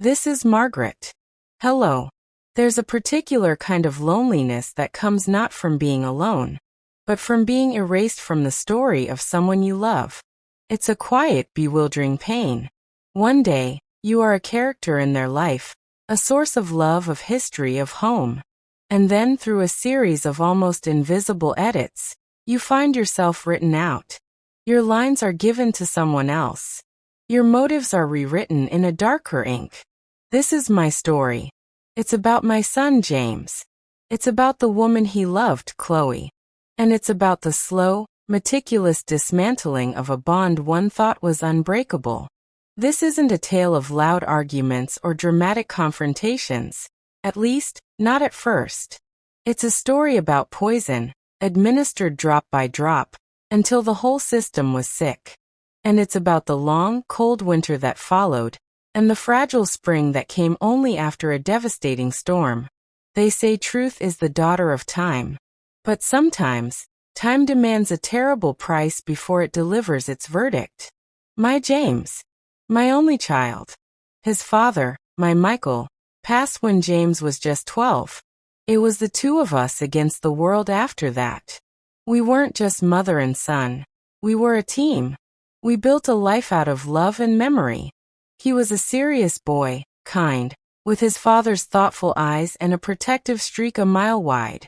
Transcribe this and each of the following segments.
This is Margaret. Hello. There's a particular kind of loneliness that comes not from being alone, but from being erased from the story of someone you love. It's a quiet, bewildering pain. One day, you are a character in their life, a source of love, of history, of home. And then, through a series of almost invisible edits, you find yourself written out. Your lines are given to someone else. Your motives are rewritten in a darker ink. This is my story. It's about my son, James. It's about the woman he loved, Chloe. And it's about the slow, meticulous dismantling of a bond one thought was unbreakable. This isn't a tale of loud arguments or dramatic confrontations, at least, not at first. It's a story about poison, administered drop by drop, until the whole system was sick. And it's about the long, cold winter that followed, and the fragile spring that came only after a devastating storm. They say truth is the daughter of time. But sometimes, time demands a terrible price before it delivers its verdict. My James, my only child. His father, my Michael, passed when James was just 12. It was the two of us against the world after that. We weren't just mother and son. We were a team. We built a life out of love and memory. He was a serious boy, kind, with his father's thoughtful eyes and a protective streak a mile wide.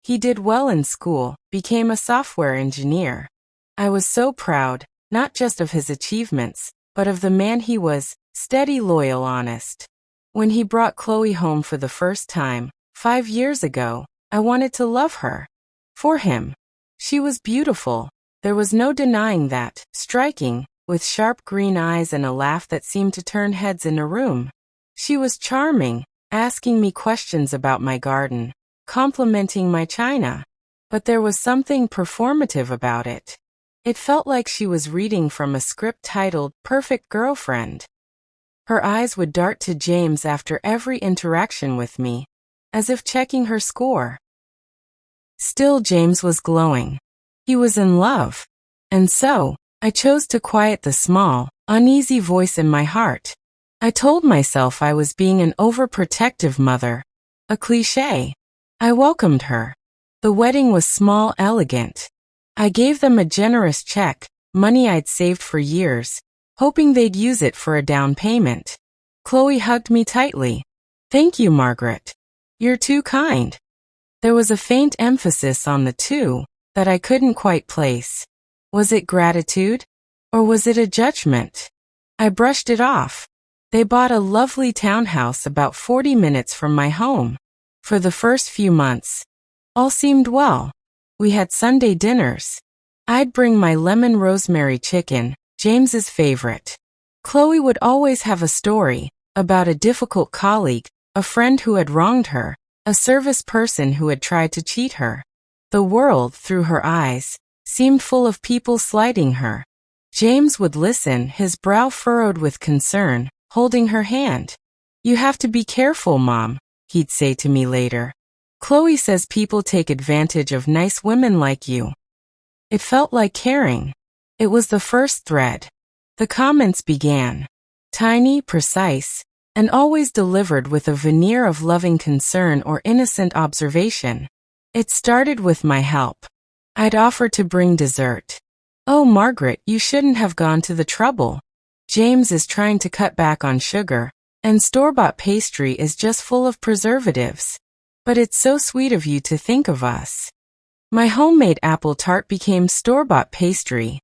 He did well in school, became a software engineer. I was so proud, not just of his achievements, but of the man he was, steady, loyal, honest. When he brought Chloe home for the first time, 5 years ago, I wanted to love her. For him. She was beautiful. There was no denying that, striking, with sharp green eyes and a laugh that seemed to turn heads in a room. She was charming, asking me questions about my garden, complimenting my china. But there was something performative about it. It felt like she was reading from a script titled Perfect Girlfriend. Her eyes would dart to James after every interaction with me, as if checking her score. Still, James was glowing. He was in love. And so, I chose to quiet the small, uneasy voice in my heart. I told myself I was being an overprotective mother. A cliché. I welcomed her. The wedding was small, elegant. I gave them a generous check, money I'd saved for years, hoping they'd use it for a down payment. Chloe hugged me tightly. Thank you, Margaret. You're too kind. There was a faint emphasis on the two that I couldn't quite place. Was it gratitude? Or was it a judgment? I brushed it off. They bought a lovely townhouse about 40 minutes from my home. For the first few months, all seemed well. We had Sunday dinners. I'd bring my lemon rosemary chicken, James's favorite. Chloe would always have a story about a difficult colleague, a friend who had wronged her, a service person who had tried to cheat her. The world, through her eyes, seemed full of people slighting her. James would listen, his brow furrowed with concern, holding her hand. You have to be careful, Mom, he'd say to me later. Chloe says people take advantage of nice women like you. It felt like caring. It was the first thread. The comments began. Tiny, precise, and always delivered with a veneer of loving concern or innocent observation. It started with my help. I'd offer to bring dessert. Oh, Margaret, you shouldn't have gone to the trouble. James is trying to cut back on sugar, and store-bought pastry is just full of preservatives. But it's so sweet of you to think of us. My homemade apple tart became store-bought pastry.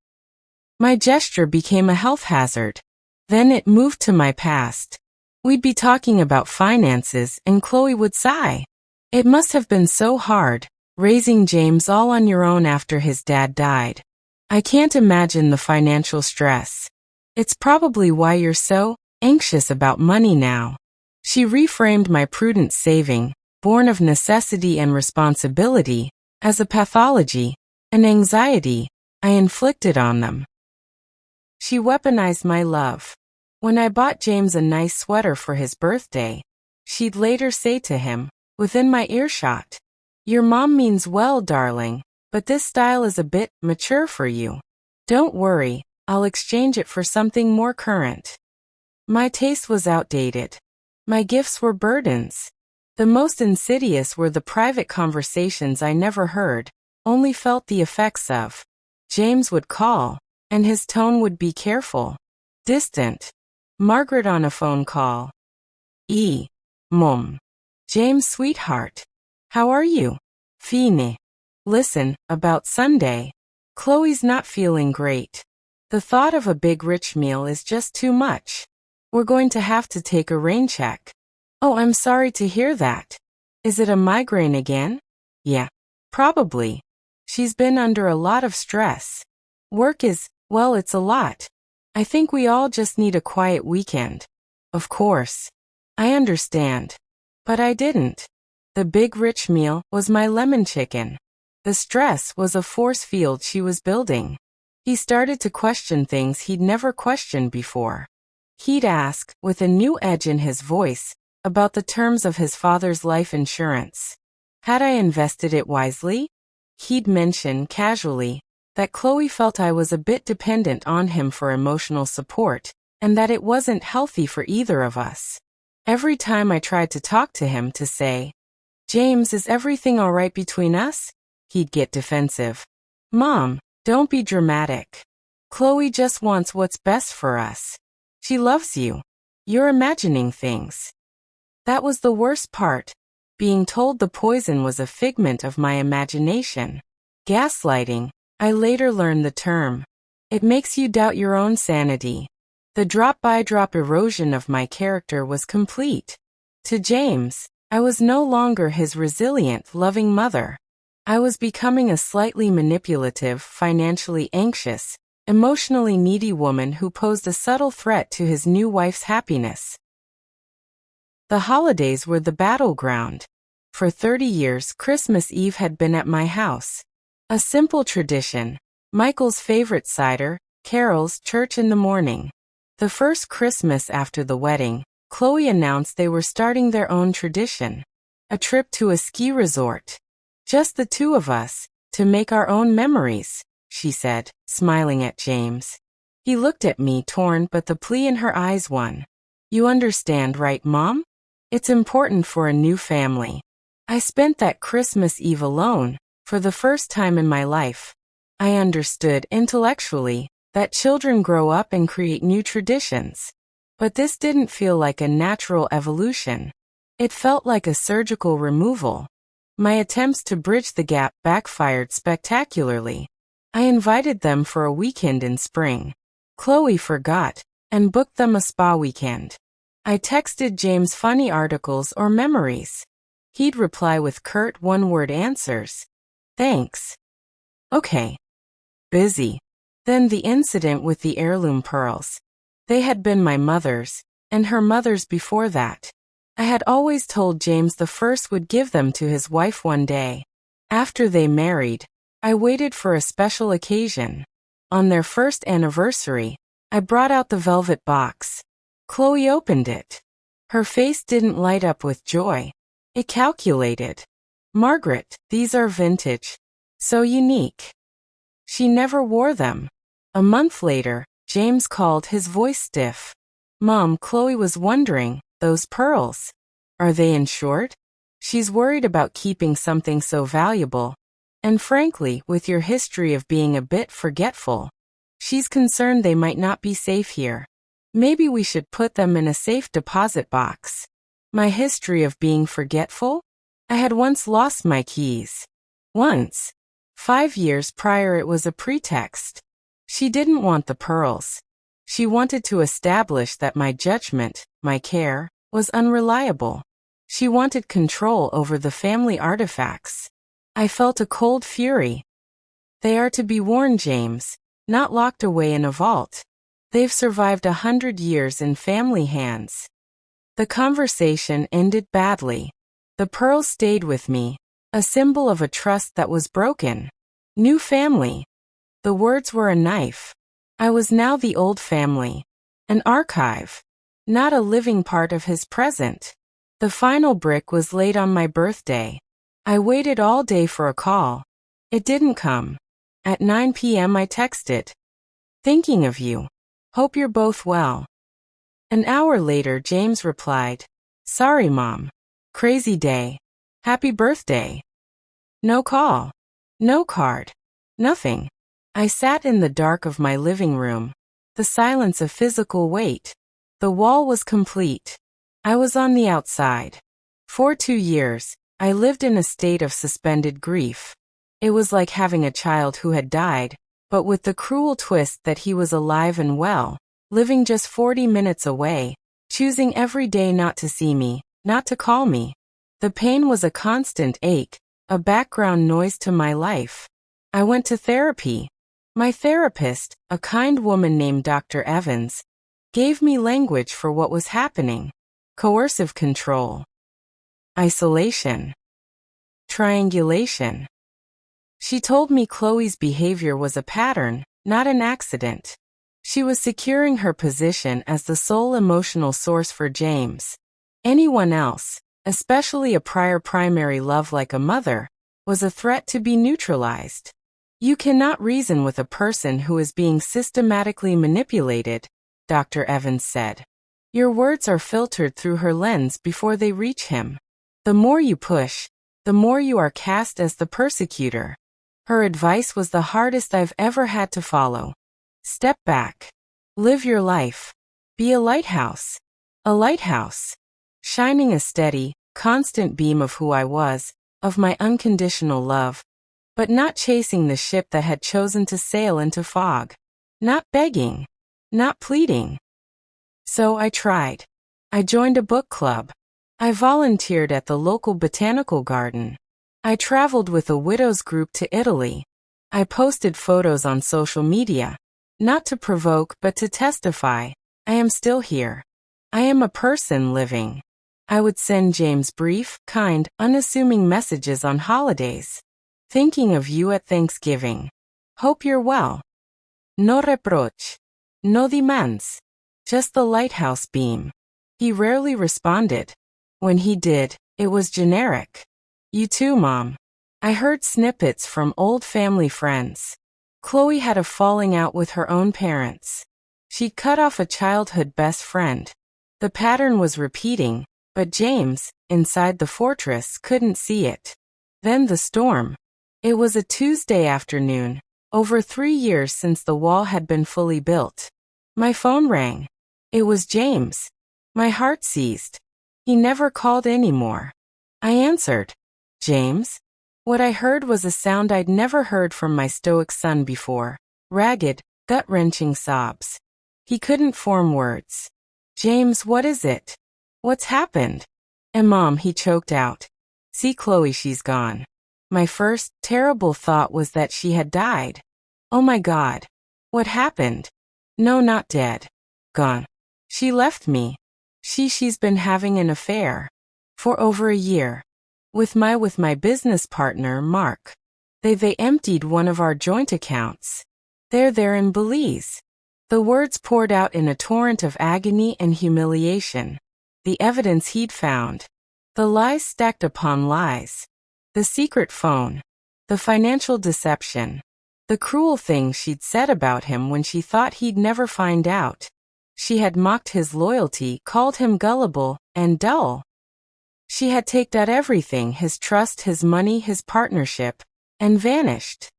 My gesture became a health hazard. Then it moved to my past. We'd be talking about finances, and Chloe would sigh. It must have been so hard, raising James all on your own after his dad died. I can't imagine the financial stress. It's probably why you're so anxious about money now. She reframed my prudent saving, born of necessity and responsibility, as a pathology, an anxiety I inflicted on them. She weaponized my love. When I bought James a nice sweater for his birthday, she'd later say to him, within my earshot, "Your mom means well, darling, but this style is a bit mature for you. Don't worry, I'll exchange it for something more current." My taste was outdated. My gifts were burdens. The most insidious were the private conversations I never heard, only felt the effects of. James would call, and his tone would be careful, distant. Margaret on a phone call. Mum. James, sweetheart. How are you? Fine. Listen, about Sunday. Chloe's not feeling great. The thought of a big rich meal is just too much. We're going to have to take a rain check. Oh, I'm sorry to hear that. Is it a migraine again? Yeah. Probably. She's been under a lot of stress. Work is, well, it's a lot. I think we all just need a quiet weekend. Of course. I understand. But I didn't. The big rich meal was my lemon chicken. The stress was a force field she was building. He started to question things he'd never questioned before. He'd ask, with a new edge in his voice, about the terms of his father's life insurance. Had I invested it wisely? He'd mention, casually, that Chloe felt I was a bit dependent on him for emotional support, and that it wasn't healthy for either of us. Every time I tried to talk to him to say, James, is everything all right between us? He'd get defensive. Mom, don't be dramatic. Chloe just wants what's best for us. She loves you. You're imagining things. That was the worst part, being told the poison was a figment of my imagination. Gaslighting, I later learned the term. It makes you doubt your own sanity. The drop-by-drop erosion of my character was complete. To James, I was no longer his resilient, loving mother. I was becoming a slightly manipulative, financially anxious, emotionally needy woman who posed a subtle threat to his new wife's happiness. The holidays were the battleground. For 30 years, Christmas Eve had been at my house. A simple tradition. Michael's favorite cider, carols, church in the morning. The first Christmas after the wedding, Chloe announced they were starting their own tradition. A trip to a ski resort. Just the two of us, to make our own memories, she said, smiling at James. He looked at me, torn, but the plea in her eyes won. You understand, right, Mom? It's important for a new family. I spent that Christmas Eve alone, for the first time in my life. I understood, intellectually, that children grow up and create new traditions. But this didn't feel like a natural evolution. It felt like a surgical removal. My attempts to bridge the gap backfired spectacularly. I invited them for a weekend in spring. Chloe forgot, and booked them a spa weekend. I texted James funny articles or memories. He'd reply with curt one-word answers. Thanks. Okay. Busy. Then the incident with the heirloom pearls. They had been my mother's, and her mother's before that. I had always told James the first would give them to his wife one day. After they married, I waited for a special occasion. On their first anniversary, I brought out the velvet box. Chloe opened it. Her face didn't light up with joy. It calculated. Margaret, these are vintage. So unique. She never wore them. A month later, James called, his voice stiff. Mom, Chloe was wondering, those pearls. Are they insured? She's worried about keeping something so valuable. And frankly, with your history of being a bit forgetful, she's concerned they might not be safe here. Maybe we should put them in a safe deposit box. My history of being forgetful? I had once lost my keys. Once. 5 years prior, it was a pretext. She didn't want the pearls. She wanted to establish that my judgment, my care, was unreliable. She wanted control over the family artifacts. I felt a cold fury. They are to be worn, James, not locked away in a vault. They've survived 100 years in family hands. The conversation ended badly. The pearls stayed with me, a symbol of a trust that was broken. New family. The words were a knife. I was now the old family. An archive. Not a living part of his present. The final brick was laid on my birthday. I waited all day for a call. It didn't come. At 9 p.m. I texted. Thinking of you. Hope you're both well. An hour later, James replied. Sorry, Mom. Crazy day. Happy birthday. No call. No card. Nothing. I sat in the dark of my living room. The silence of physical weight. The wall was complete. I was on the outside. For 2 years, I lived in a state of suspended grief. It was like having a child who had died, but with the cruel twist that he was alive and well, living just 40 minutes away, choosing every day not to see me, not to call me. The pain was a constant ache, a background noise to my life. I went to therapy. My therapist, a kind woman named Dr. Evans, gave me language for what was happening. Coercive control. Isolation. Triangulation. She told me Chloe's behavior was a pattern, not an accident. She was securing her position as the sole emotional source for James. Anyone else, especially a prior primary love like a mother, was a threat to be neutralized. You cannot reason with a person who is being systematically manipulated, Dr. Evans said. Your words are filtered through her lens before they reach him. The more you push, the more you are cast as the persecutor. Her advice was the hardest I've ever had to follow. Step back. Live your life. Be a lighthouse. A lighthouse. Shining a steady, constant beam of who I was, of my unconditional love, but not chasing the ship that had chosen to sail into fog. Not begging. Not pleading. So I tried. I joined a book club. I volunteered at the local botanical garden. I traveled with a widows group to Italy. I posted photos on social media. Not to provoke but to testify. I am still here. I am a person living. I would send James brief, kind, unassuming messages on holidays. Thinking of you at Thanksgiving. Hope you're well. No reproche. No demands. Just the lighthouse beam. He rarely responded. When he did, it was generic. You too, Mom. I heard snippets from old family friends. Chloe had a falling out with her own parents. She'd cut off a childhood best friend. The pattern was repeating, but James, inside the fortress, couldn't see it. Then the storm. It was a Tuesday afternoon, over 3 years since the wall had been fully built. My phone rang. It was James. My heart seized. He never called anymore. I answered. James? What I heard was a sound I'd never heard from my stoic son before. Ragged, gut-wrenching sobs. He couldn't form words. James, what is it? What's happened? And Mom, he choked out. See Chloe, she's gone. My first, terrible thought was that she had died. Oh my God. What happened? No, not dead. Gone. She left me. She's been having an affair. For over a year. With my business partner, Mark. They emptied one of our joint accounts. They're there in Belize. The words poured out in a torrent of agony and humiliation. The evidence he'd found. The lies stacked upon lies. The secret phone. The financial deception. The cruel things she'd said about him when she thought he'd never find out. She had mocked his loyalty, called him gullible and dull. She had taken out everything, his trust, his money, his partnership, and vanished.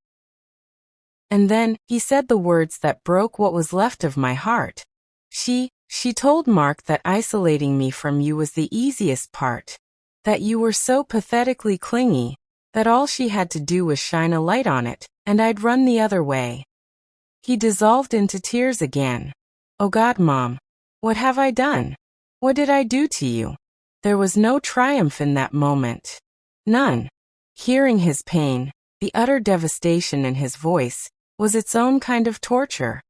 And then, he said the words that broke what was left of my heart. She told Mark that isolating me from you was the easiest part. That you were so pathetically clingy, that all she had to do was shine a light on it, and I'd run the other way. He dissolved into tears again. Oh God, Mom. What have I done? What did I do to you? There was no triumph in that moment. None. Hearing his pain, the utter devastation in his voice, was its own kind of torture.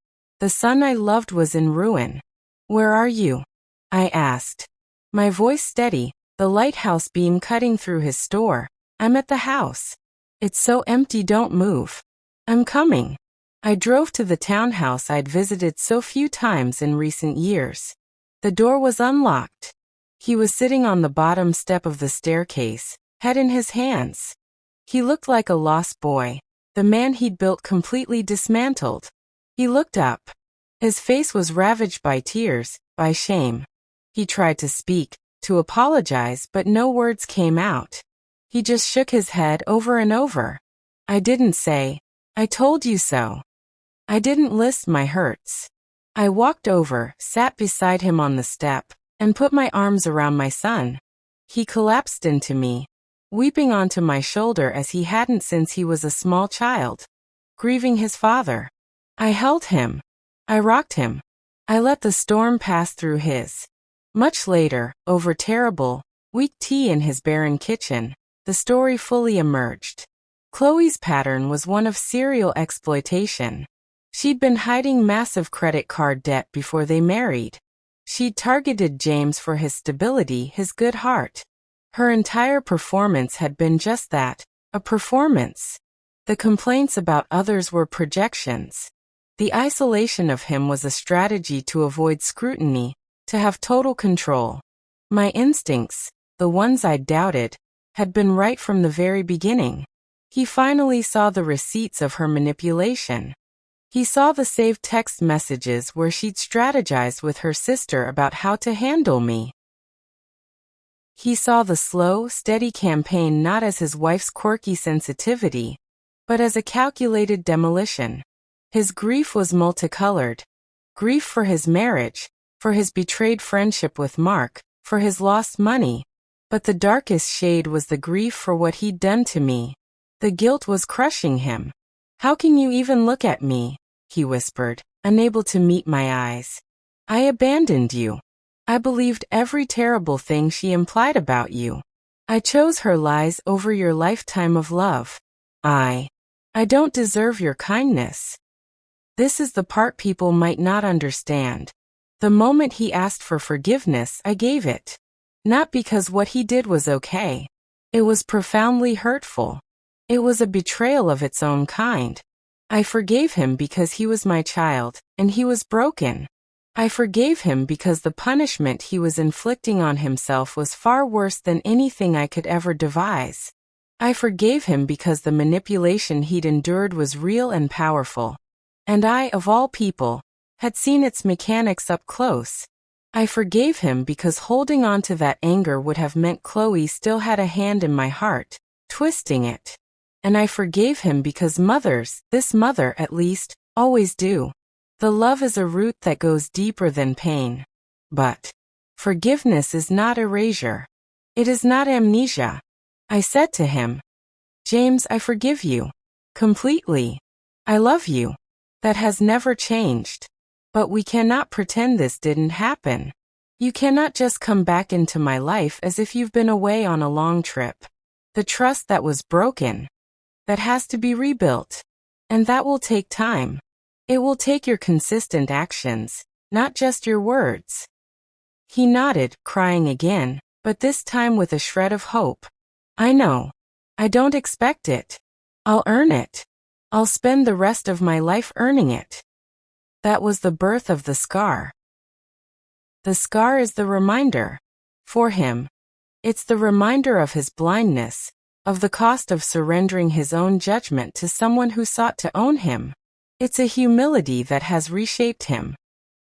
The son I loved was in ruin. Where are you? I asked. My voice steady, the lighthouse beam cutting through his store. I'm at the house. It's so empty, don't move. I'm coming. I drove to the townhouse I'd visited so few times in recent years. The door was unlocked. He was sitting on the bottom step of the staircase, head in his hands. He looked like a lost boy, the man he'd built completely dismantled. He looked up. His face was ravaged by tears, by shame. He tried to speak, to apologize, but no words came out. He just shook his head over and over. I didn't say, "I told you so." I didn't list my hurts. I walked over, sat beside him on the step, and put my arms around my son. He collapsed into me, weeping onto my shoulder as he hadn't since he was a small child, grieving his father. I held him. I rocked him. I let the storm pass through his. Much later, over terrible, weak tea in his barren kitchen, the story fully emerged. Chloe's pattern was one of serial exploitation. She'd been hiding massive credit card debt before they married. She'd targeted James for his stability, his good heart. Her entire performance had been just that, a performance. The complaints about others were projections. The isolation of him was a strategy to avoid scrutiny, to have total control. My instincts, the ones I doubted, had been right from the very beginning. He finally saw the receipts of her manipulation. He saw the saved text messages where she'd strategized with her sister about how to handle me. He saw the slow, steady campaign not as his wife's quirky sensitivity, but as a calculated demolition. His grief was multicolored. Grief for his marriage, for his betrayed friendship with Mark, for his lost money. But the darkest shade was the grief for what he'd done to me. The guilt was crushing him. "How can you even look at me?" he whispered, unable to meet my eyes. "I abandoned you. I believed every terrible thing she implied about you. I chose her lies over your lifetime of love. I don't deserve your kindness." This is the part people might not understand. The moment he asked for forgiveness, I gave it. Not because what he did was okay. It was profoundly hurtful. It was a betrayal of its own kind. I forgave him because he was my child, and he was broken. I forgave him because the punishment he was inflicting on himself was far worse than anything I could ever devise. I forgave him because the manipulation he'd endured was real and powerful. And I, of all people, had seen its mechanics up close. I forgave him because holding on to that anger would have meant Chloe still had a hand in my heart, twisting it. And I forgave him because mothers, this mother at least, always do. The love is a root that goes deeper than pain. But forgiveness is not erasure. It is not amnesia. I said to him, "James, I forgive you. Completely. I love you. That has never changed. But we cannot pretend this didn't happen. You cannot just come back into my life as if you've been away on a long trip. The trust that was broken, that has to be rebuilt. And that will take time. It will take your consistent actions, not just your words." He nodded, crying again, but this time with a shred of hope. "I know. I don't expect it. I'll earn it. I'll spend the rest of my life earning it." That was the birth of the scar. The scar is the reminder. For him, it's the reminder of his blindness, of the cost of surrendering his own judgment to someone who sought to own him. It's a humility that has reshaped him.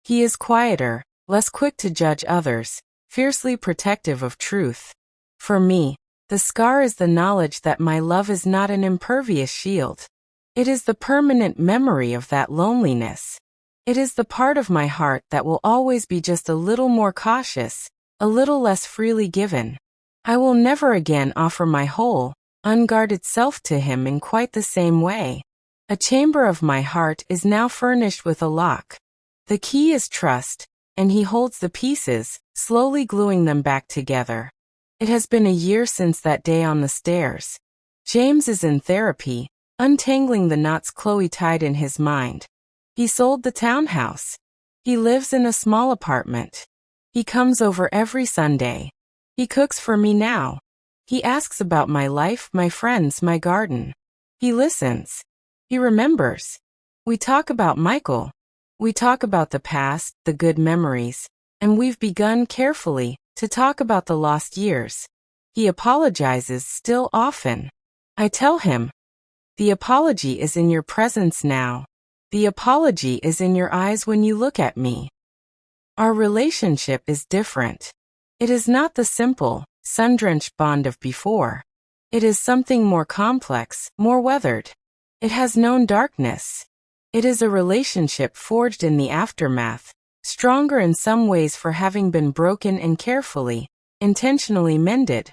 He is quieter, less quick to judge others, fiercely protective of truth. For me, the scar is the knowledge that my love is not an impervious shield. It is the permanent memory of that loneliness. It is the part of my heart that will always be just a little more cautious, a little less freely given. I will never again offer my whole, unguarded self to him in quite the same way. A chamber of my heart is now furnished with a lock. The key is trust, and he holds the pieces, slowly gluing them back together. It has been a year since that day on the stairs. James is in therapy, untangling the knots Chloe tied in his mind. He sold the townhouse. He lives in a small apartment. He comes over every Sunday. He cooks for me now. He asks about my life, my friends, my garden. He listens. He remembers. We talk about Michael. We talk about the past, the good memories, and we've begun carefully to talk about the lost years. He apologizes still often. I tell him, "The apology is in your presence now. The apology is in your eyes when you look at me." Our relationship is different. It is not the simple, sun-drenched bond of before. It is something more complex, more weathered. It has known darkness. It is a relationship forged in the aftermath, stronger in some ways for having been broken and carefully, intentionally mended.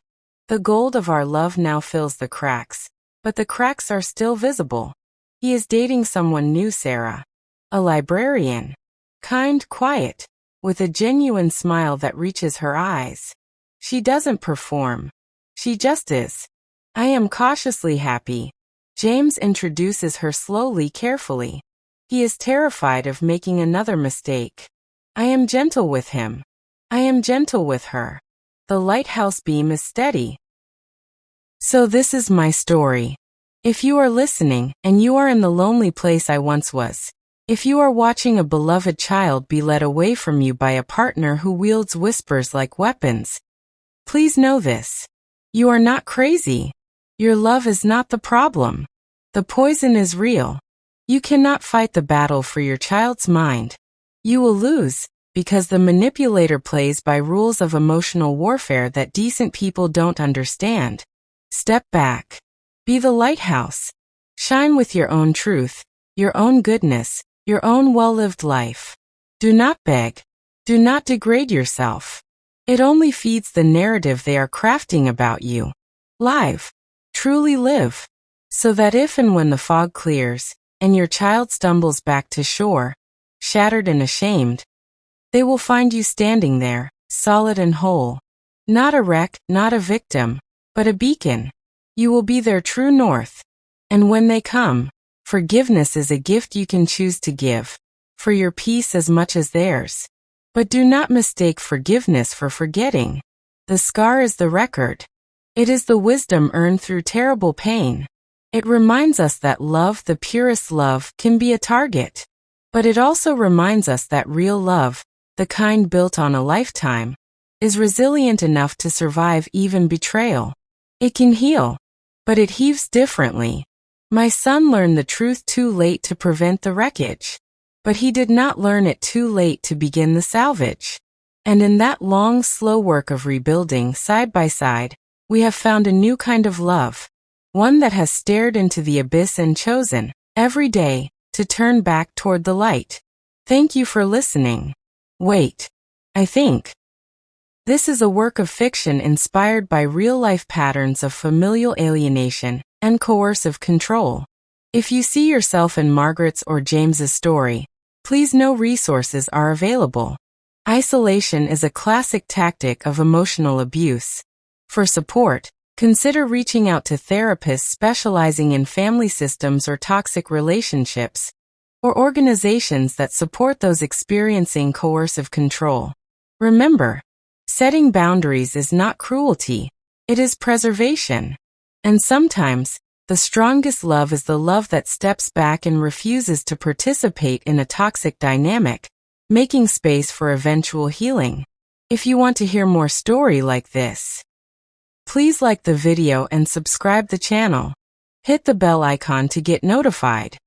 The gold of our love now fills the cracks, but the cracks are still visible. He is dating someone new, Sarah. A librarian. Kind, quiet, with a genuine smile that reaches her eyes. She doesn't perform. She just is. I am cautiously happy. James introduces her slowly, carefully. He is terrified of making another mistake. I am gentle with him. I am gentle with her. The lighthouse beam is steady. So this is my story. If you are listening, and you are in the lonely place I once was, if you are watching a beloved child be led away from you by a partner who wields whispers like weapons, please know this. You are not crazy. Your love is not the problem. The poison is real. You cannot fight the battle for your child's mind. You will lose, because the manipulator plays by rules of emotional warfare that decent people don't understand. Step back. Be the lighthouse. Shine with your own truth, your own goodness, your own well-lived life. Do not beg. Do not degrade yourself. It only feeds the narrative they are crafting about you. Live. Truly live. So that if and when the fog clears, and your child stumbles back to shore, shattered and ashamed, they will find you standing there, solid and whole. Not a wreck, not a victim, but a beacon. You will be their true north. And when they come, forgiveness is a gift you can choose to give, for your peace as much as theirs. But do not mistake forgiveness for forgetting. The scar is the record. It is the wisdom earned through terrible pain. It reminds us that love, the purest love, can be a target. But it also reminds us that real love, the kind built on a lifetime, is resilient enough to survive even betrayal. It can heal, but it heaves differently. My son learned the truth too late to prevent the wreckage, but he did not learn it too late to begin the salvage. And in that long, slow work of rebuilding side by side, we have found a new kind of love, one that has stared into the abyss and chosen, every day, to turn back toward the light. Thank you for listening. Wait. I think. This is a work of fiction inspired by real-life patterns of familial alienation and coercive control. If you see yourself in Margaret's or James's story, please know resources are available. Isolation is a classic tactic of emotional abuse. For support, consider reaching out to therapists specializing in family systems or toxic relationships, or organizations that support those experiencing coercive control. Remember, setting boundaries is not cruelty, it is preservation. And sometimes, the strongest love is the love that steps back and refuses to participate in a toxic dynamic, making space for eventual healing. If you want to hear more story like this, please like the video and subscribe the channel. Hit the bell icon to get notified.